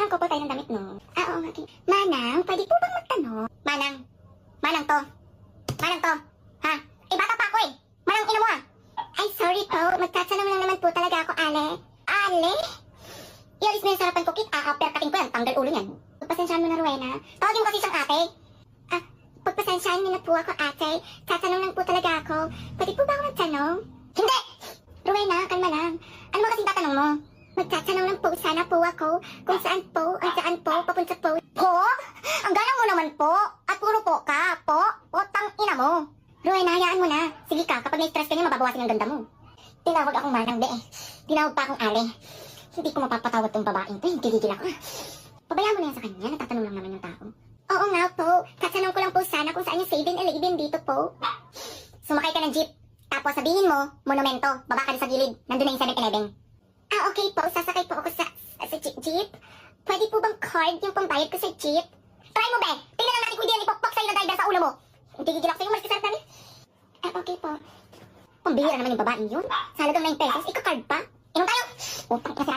parang couple tayo ng damit, no? Oo, okay. Manang, pwede po bang magtanong? Manang. Manang to. Manang to. Ha? Eh, bata pa ako eh. Manang ina mo ha. Ay, sorry po. Magtatanong lang naman po talaga ako, Ale. Ale? Ialis mo yung sarapan ko, Kit. Perkating ko yan. Tanggal ulo niyan. Pagpasensyaan mo na, Rowena. Tawagin mo kasi siyang ate. Pagpasensyaan niyo na po ako, ate. Tatanong lang po talaga ako. Pwede po ba ako magtanong? Hindi! Rowena, kalma lang. Ano ba kasing tatanong mo? Magtatanong lang po sana po ako kung saan po, ang saan po, papunta po. Po? Ang galang mo naman po. At puro po ka, po. O, tang ina mo. Rowena, hayaan mo na. Sige ka, kapag na-stress ka niya, mababawasin ang ganda mo. Tinawag akong manang, be. Tinawag pa akong ale. Hindi ko mapapatawad tong babaeng to. Gigigil ako. Pabayaan mo na yan sa kanya. Natatanong lang naman yung tao. Oo nga po. Tatanong ko lang po sana kung saan yung 7-Eleven dito po. Sumakay ka ng jeep. Tapos sabihin mo, monumento. Baba ka rin sa gilid. Nandun na yung 7-Eleven. Okay po. Sasakay po ako sa jeep. Pwede po bang card yung pambayad ko sa jeep? Try mo, be. Tingnan lang natin kung di yan ipokpok sa'yo na driver sa ulo mo. Gigigil ako sa'yo. Malis ka sa namin. Okay po. Pambihira naman yung babaeng yun. Sa halagang 9 pesos, ika-card pa. Inom tayo. Utang ina sila.